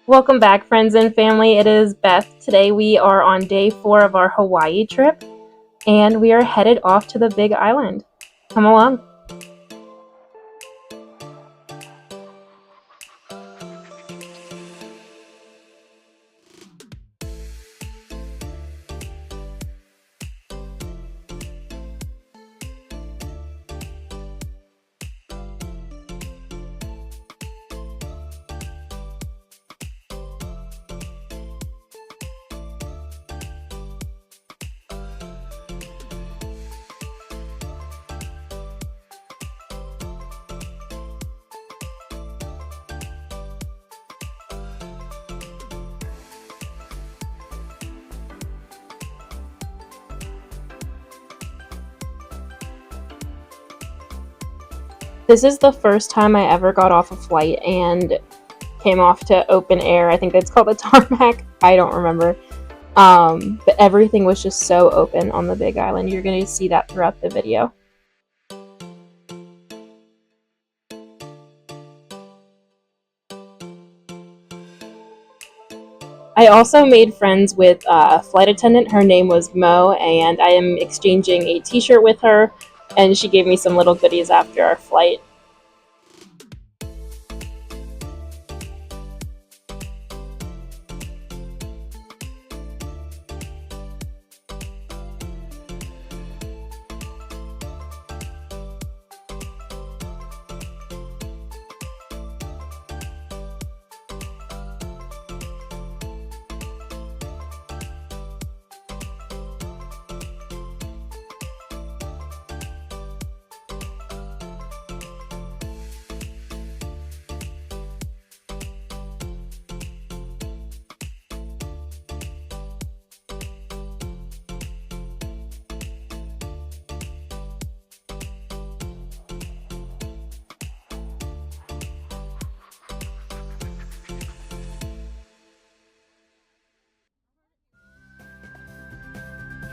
Welcome back, friends and family. It is Beth. Today we are on day 4 of our Hawaii trip, and we are headed off to the Big Island. Come along. This is the first time I ever got off a flight and came off to open air. I think it's called a tarmac. I don't remember. But everything was just so open on the Big Island. You're going to see that throughout the video. I also made friends with a flight attendant. Her name was Mo, and I am exchanging a t-shirt with her, and she gave me some little goodies after our flight.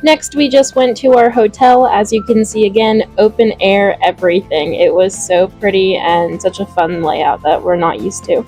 Next, we just went to our hotel. As you can see, again, open air everything. It was so pretty and such a fun layout that we're not used to.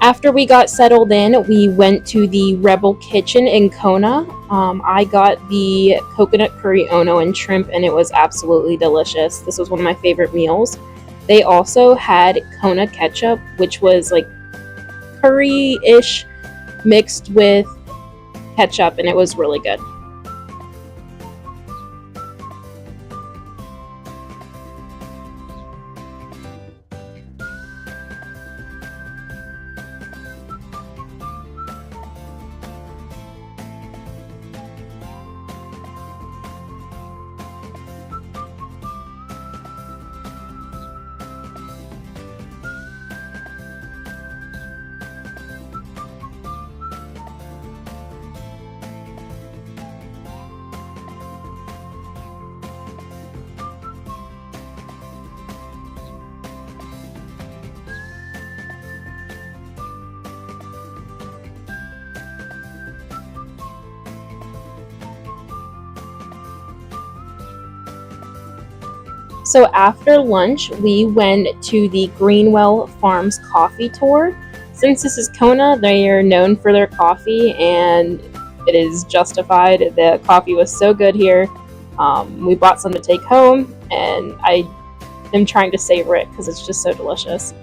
After we got settled in, we went to the Rebel Kitchen in Kona. I got the coconut curry ono and shrimp, and it was absolutely delicious. This was one of my favorite meals. They also had Kona ketchup, which was like curry-ish mixed with ketchup, and it was really good. So after lunch, we went to the Greenwell Farms coffee tour. Since this is Kona, they are known for their coffee, and it is justified. The coffee was so good here. We bought some to take home, and I am trying to savor it because it's just so delicious.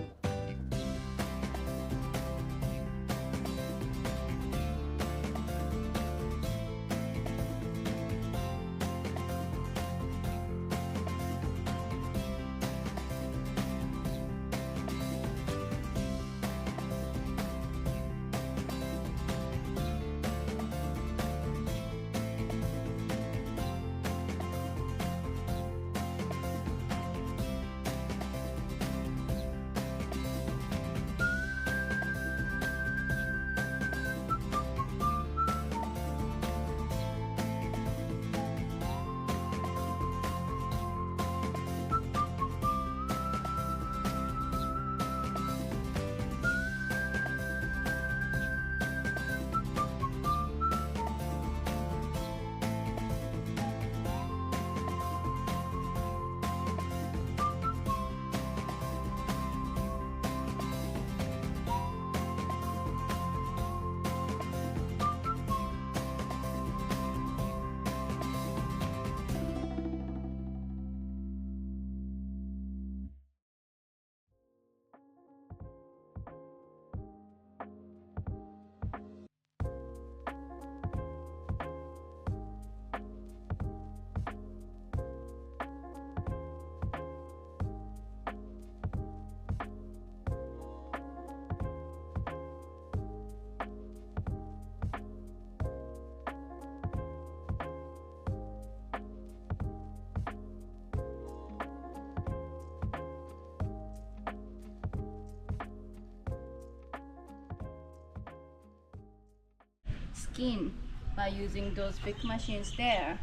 skin by using those big machines there.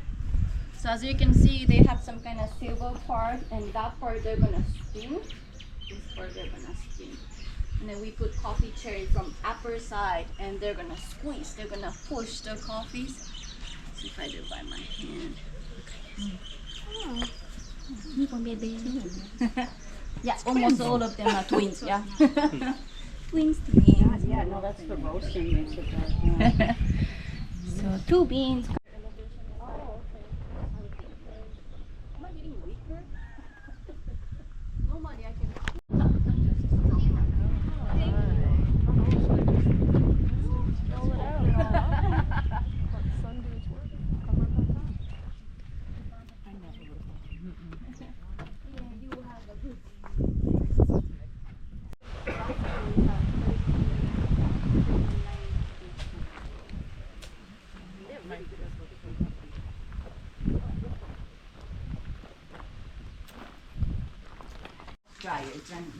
So as you can see, they have some kind of silver part, and that part they're gonna spin. This part they're gonna spin. And then we put coffee cherry from upper side, and they're gonna squeeze. They're gonna push the coffees. See if I do by my hand. Yeah, almost all of them are twins. Yeah. Twins. Yeah, no, that's the roasting makes it dark. So 2 beans.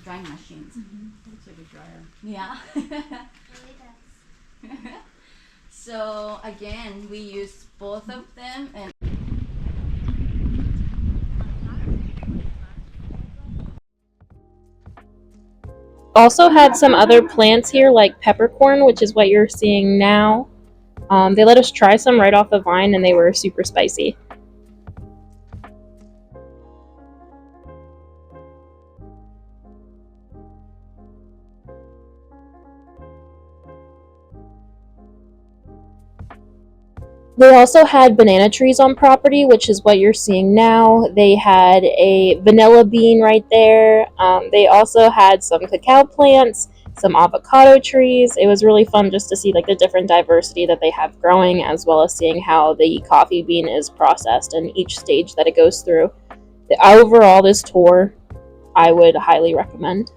Drying machines. Looks like a dryer. Yeah. So again, we use both of them, and Also had some other plants here like peppercorn, which is what you're seeing now. They let us try some right off the vine and they were super spicy. They also had banana trees on property, which is what you're seeing now. They had a vanilla bean right there. They also had some cacao plants, some avocado trees. It was really fun just to see like the different diversity that they have growing, as well as seeing how the coffee bean is processed and each stage that it goes through. Overall, this tour I would highly recommend.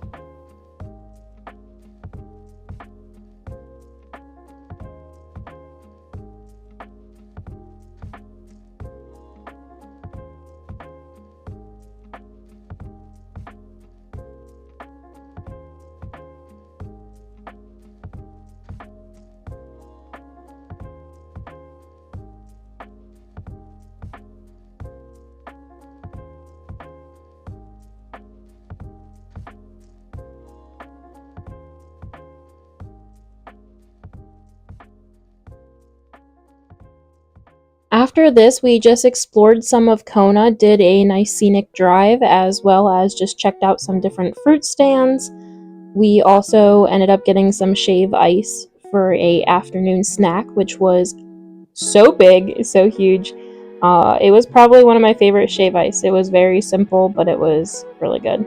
After this, we just explored some of Kona, did a nice scenic drive, as well as just checked out some different fruit stands. We also ended up getting some shave ice for a afternoon snack, which was so big, so huge. It was probably one of my favorite shave ice. It was very simple, but it was really good.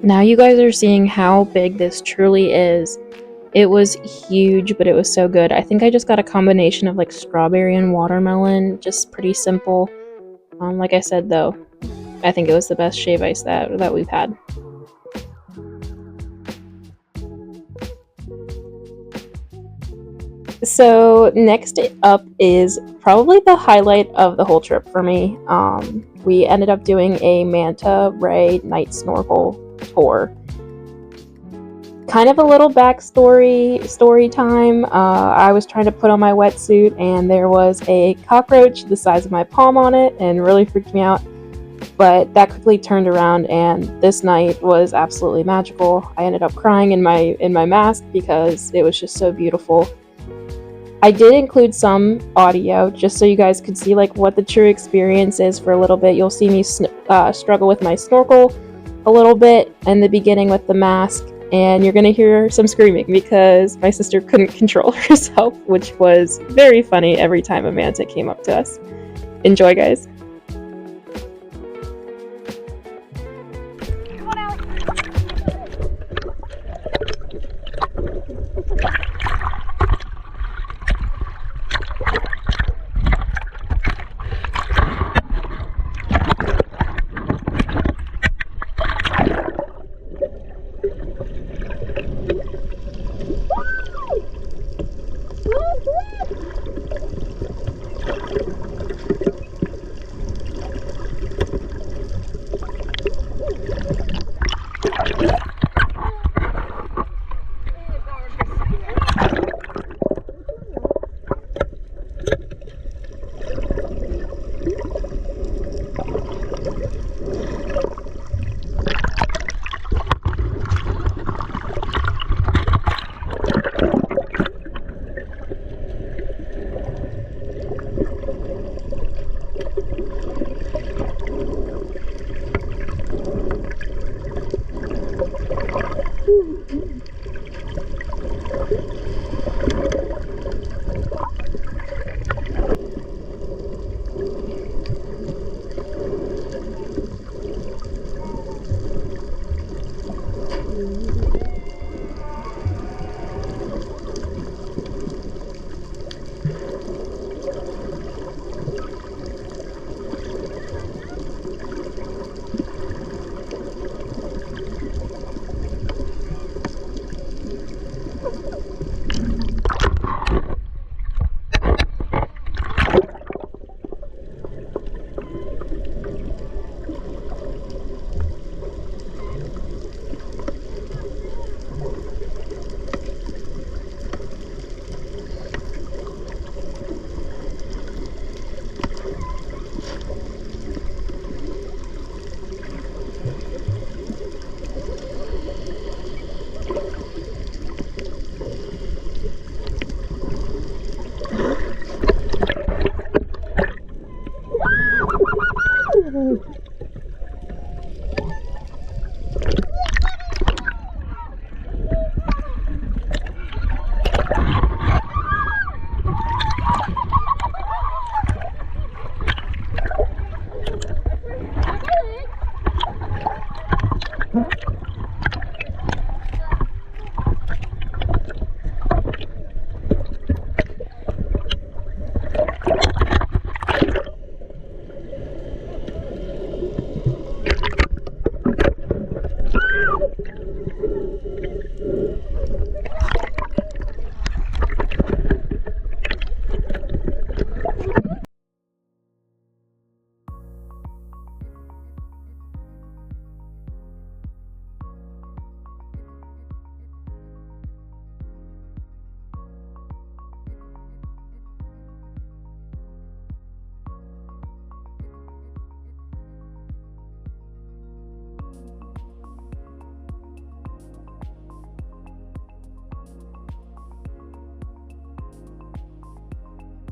Now you guys are seeing how big this truly is. It was huge, but it was so good. I think I just got a combination of like strawberry and watermelon, just pretty simple. Like I said though, I think it was the best shave ice that we've had. So next up is probably the highlight of the whole trip for me. We ended up doing a manta ray night snorkel tour. Kind of a little story time. I was trying to put on my wetsuit and there was a cockroach the size of my palm on it and really freaked me out. But that quickly turned around and this night was absolutely magical. I ended up crying in my mask because it was just so beautiful. I did include some audio just so you guys could see like what the true experience is for a little bit. You'll see me struggle with my snorkel a little bit in the beginning with the mask, and you're gonna hear some screaming because my sister couldn't control herself, which was very funny every time a manta came up to us. Enjoy, guys.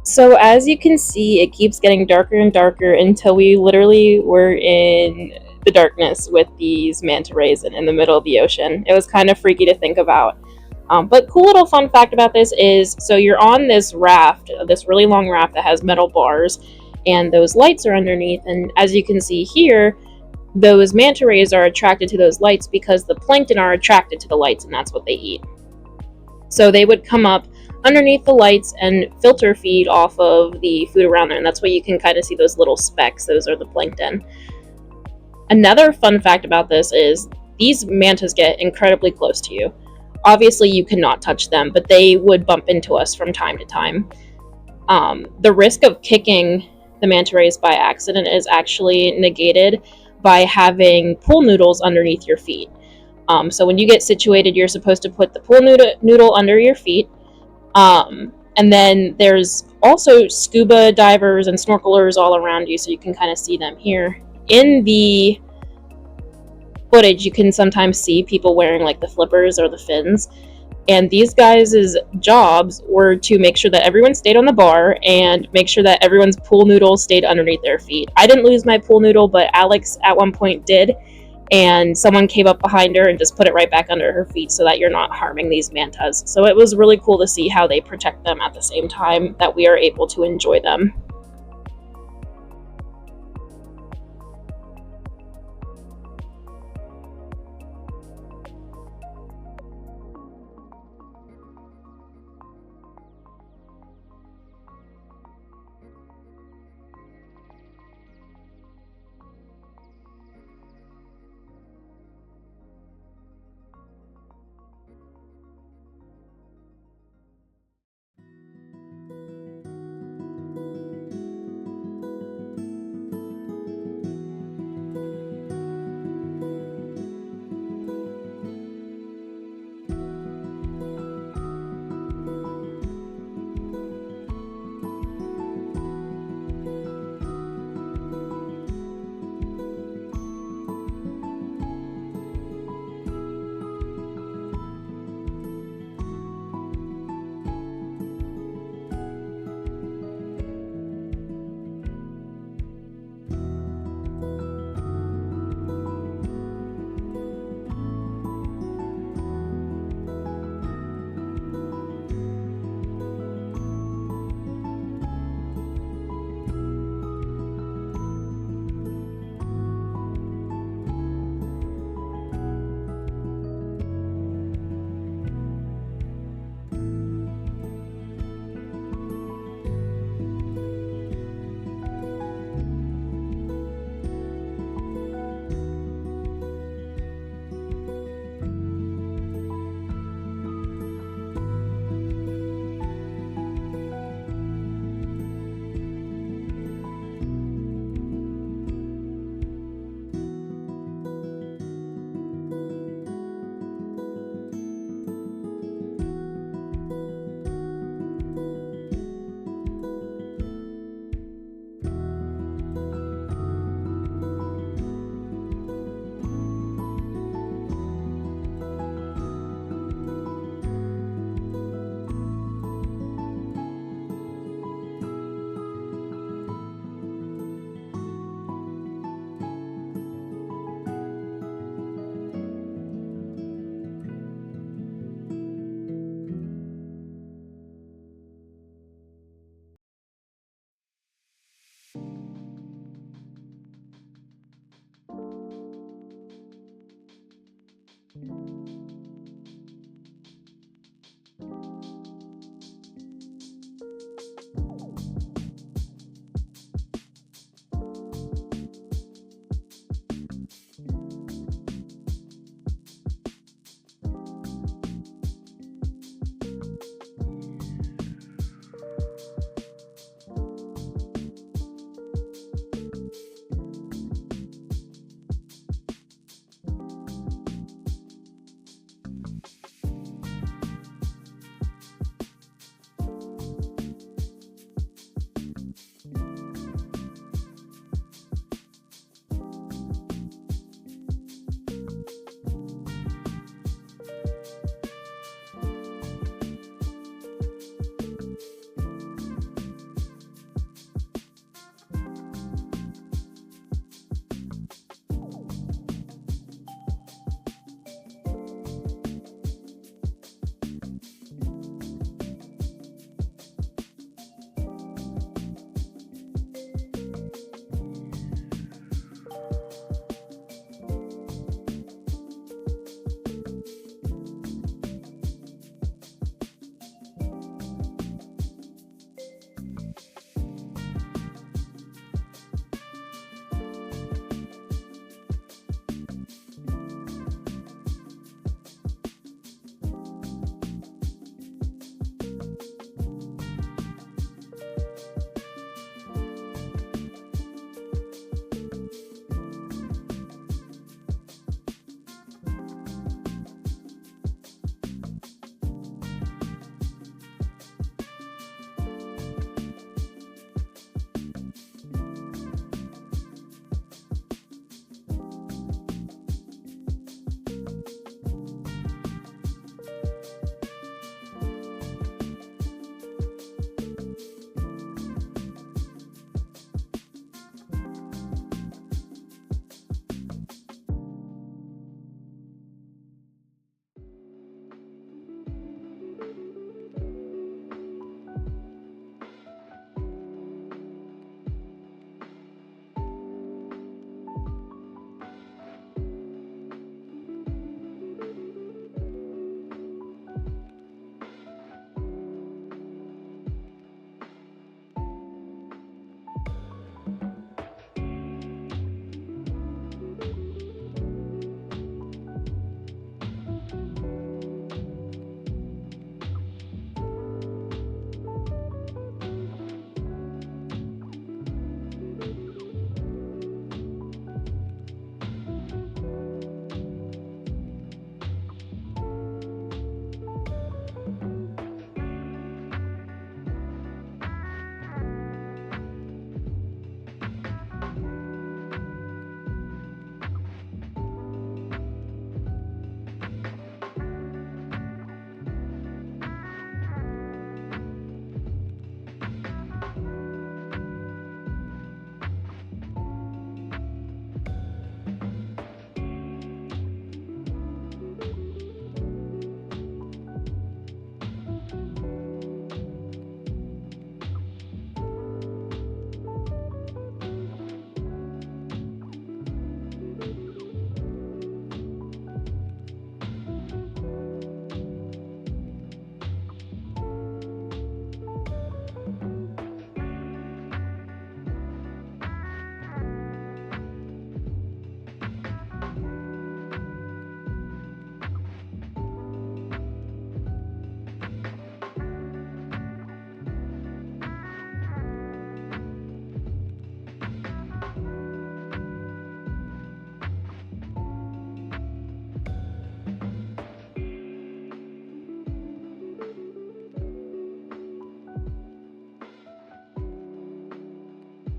So as you can see, it keeps getting darker and darker until we literally were in the darkness with these manta rays in the middle of the ocean. It was kind of freaky to think about. But cool little fun fact about this is, so you're on this raft, this really long raft that has metal bars, and those lights are underneath. And as you can see here, those manta rays are attracted to those lights because the plankton are attracted to the lights, and that's what they eat. So they would come up underneath the lights and filter feed off of the food around there, and that's why you can kind of see those little specks. Those are the plankton. Another fun fact about this is these mantas get incredibly close to you. Obviously you cannot touch them, but they would bump into us from time to time. The risk of kicking the manta rays by accident is actually negated by having pool noodles underneath your feet. So when you get situated, you're supposed to put the pool noodle under your feet. And then there's also scuba divers and snorkelers all around you, so you can kind of see them here. In the footage, you can sometimes see people wearing like the flippers or the fins. And these guys' jobs were to make sure that everyone stayed on the bar and make sure that everyone's pool noodle stayed underneath their feet. I didn't lose my pool noodle, but Alex at one point did, and someone came up behind her and just put it right back under her feet so that you're not harming these mantas. So it was really cool to see how they protect them at the same time that we are able to enjoy them.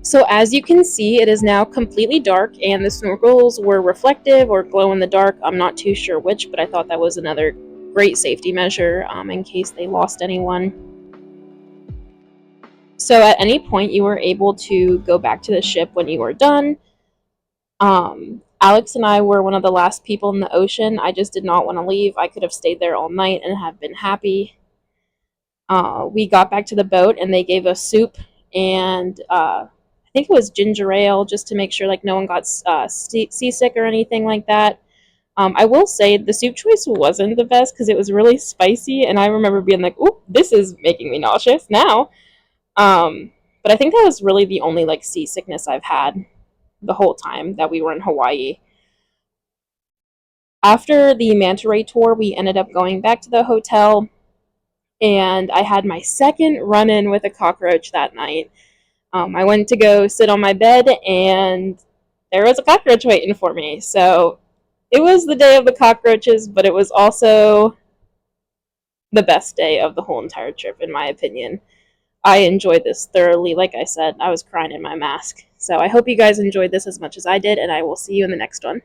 So as you can see, it is now completely dark, and the snorkels were reflective or glow in the dark. I'm not too sure which, but I thought that was another great safety measure in case they lost anyone. So at any point, you were able to go back to the ship when you were done. Alex and I were one of the last people in the ocean. I just did not want to leave. I could have stayed there all night and have been happy. We got back to the boat and they gave us soup and I think it was ginger ale just to make sure like no one got seasick or anything like that. I will say the soup choice wasn't the best because it was really spicy, and I remember being like, "Ooh, this is making me nauseous now." But I think that was really the only like seasickness I've had the whole time that we were in Hawaii. After the manta ray tour, we ended up going back to the hotel, and I had my second run in with a cockroach that night. I went to go sit on my bed, and there was a cockroach waiting for me. So it was the day of the cockroaches, but it was also the best day of the whole entire trip, in my opinion. I enjoyed this thoroughly. Like I said, I was crying in my mask. So I hope you guys enjoyed this as much as I did, and I will see you in the next one.